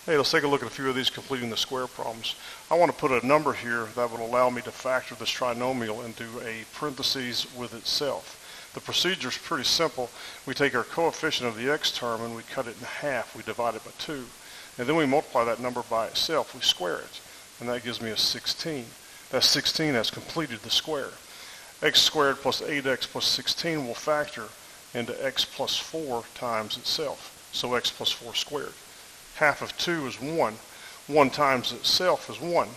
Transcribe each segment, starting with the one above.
Hey, let's take a look at a few of these completing the square problems. I want to put a number here that would allow me to factor this trinomial into a parentheses with itself. The procedure is pretty simple. We take our coefficient of the x term and we cut it in half. We divide it by 2. And then we multiply that number by itself. We square it. And that gives me a 16. That 16 has completed the square. X squared plus 8x plus 16 will factor into x plus 4 times itself. So x plus 4 squared. Half of 2 is 1. 1 times itself is 1.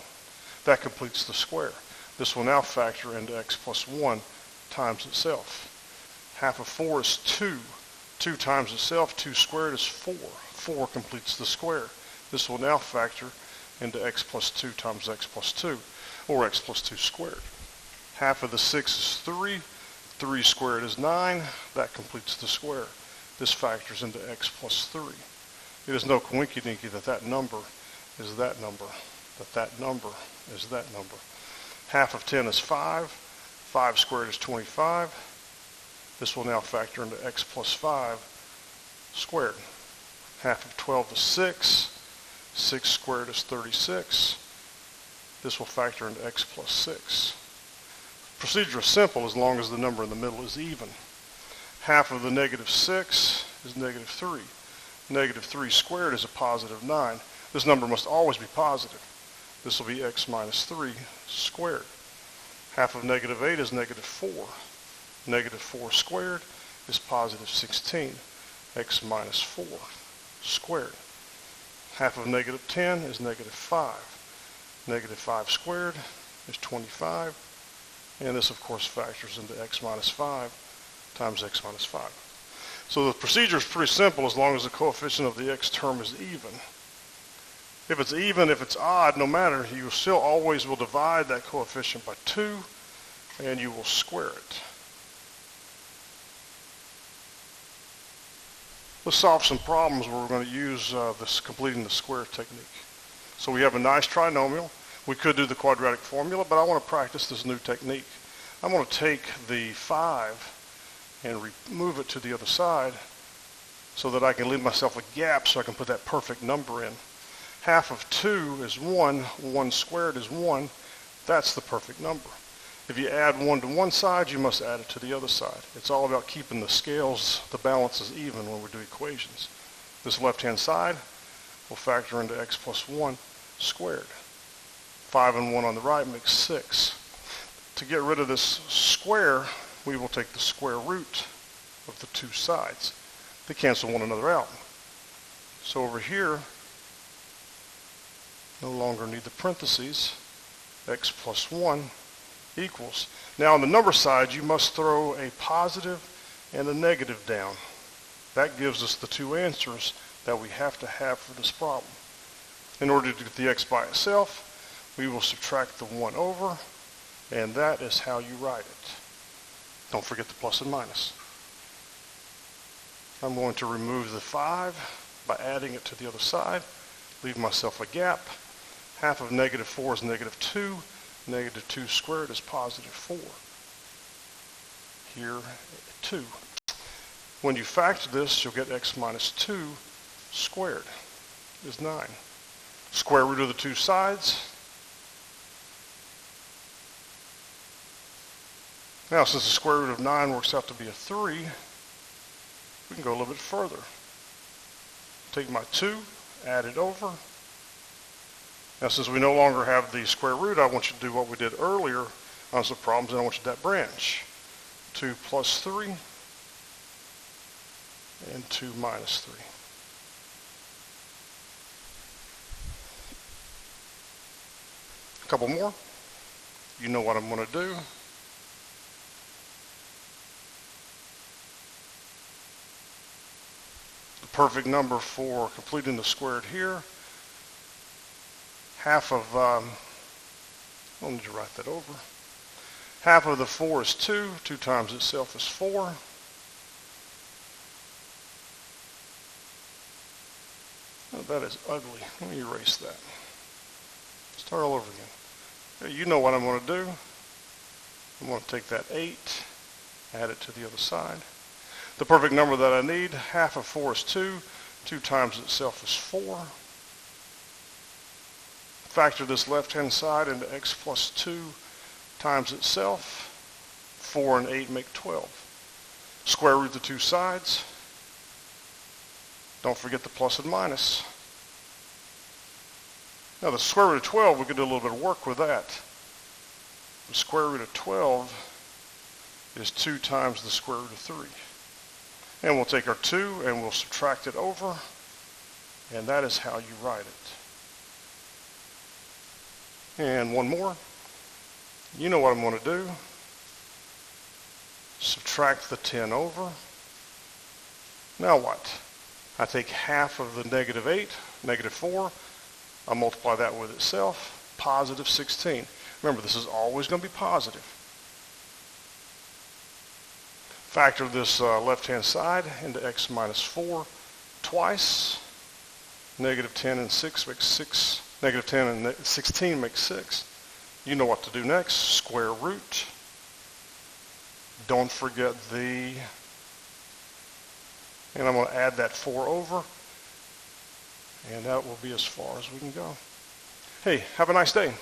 That completes the square. This will now factor into x plus 1 times itself. Half of 4 is 2. 2 times itself, 2 squared is 4. 4 completes the square. This will now factor into x plus 2 times x plus 2, or x plus 2 squared. Half of the 6 is 3. 3 squared is 9. That completes the square. This factors into x plus 3. It is no coinky-dinky that that number is that number, that number is that number. Half of 10 is 5. 5 squared is 25. This will now factor into x plus 5 squared. Half of 12 is 6. 6 squared is 36. This will factor into x plus 6. Procedure is simple as long as the number in the middle is even. Half of the negative 6 is negative 3. Negative 3 squared is a positive 9. This number must always be positive. This will be x minus 3 squared. Half of negative 8 is negative 4. Negative 4 squared is positive 16. X minus 4 squared. Half of negative 10 is negative 5. Negative 5 squared is 25. And this, of course, factors into x minus 5 times x minus 5. So the procedure is pretty simple as long as the coefficient of the x term is even. If it's even, if it's odd, no matter, you still always will divide that coefficient by 2 and you will square it. Let's solve some problems where we're going to use this completing the square technique. So we have a nice trinomial. We could do the quadratic formula, but I want to practice this new technique. I'm going to take the 5 and remove it to the other side so that I can leave myself a gap so I can put that perfect number in. Half of 2 is 1. 1 squared is 1. That's the perfect number. If you add 1 to one side, you must add it to the other side. It's all about keeping the scales, the balances even when we do equations. This left-hand side will factor into x plus 1 squared. 5 and 1 on the right makes 6. To get rid of this square, we will take the square root of the two sides. They cancel one another out. So over here, no longer need the parentheses. X plus 1 equals. Now on the number side, you must throw a positive and a negative down. That gives us the two answers that we have to have for this problem. In order to get the x by itself, we will subtract the 1 over, and that is how you write it. Don't forget the plus and minus. I'm going to remove the 5 by adding it to the other side. Leave myself a gap. Half of negative 4 is negative 2. Negative 2 squared is positive 4. Here, 2. When you factor this, you'll get x minus 2 squared is 9. Square root of the two sides. Now, since the square root of 9 works out to be a 3, we can go a little bit further. Take my 2, add it over. Now, since we no longer have the square root, I want you to do what we did earlier on some problems, and I want you to that branch. 2 plus 3 and 2 minus 3. A couple more. You know what I'm going to do. The perfect number for completing the squared here. Half of, I'll need to write that over. Half of the 4 is 2. 2 times itself is 4. Oh, that is ugly. Let me erase that. Start all over again. You know what I'm going to do. I'm going to take that 8, add it to the other side. The perfect number that I need, half of 4 is 2. 2 times itself is 4. Factor this left-hand side into x plus 2 times itself. 4 and 8 make 12. Square root the two sides. Don't forget the plus and minus. Now the square root of 12, we can do a little bit of work with that. The square root of 12 is 2 times the square root of 3. And we'll take our 2 and we'll subtract it over, and that is how you write it. And one more. You know what I'm going to do. Subtract the 10 over. Now what? I take half of the negative 8, negative 4. I multiply that with itself, positive 16. Remember, this is always going to be positive. Factor this left-hand side into x minus 4 twice. Negative 10 and 6 makes 6. Negative 10 and 16 makes 6. You know what to do next. Square root. Don't forget the, and I'm going to add that 4 over, and that will be as far as we can go. Hey, have a nice day.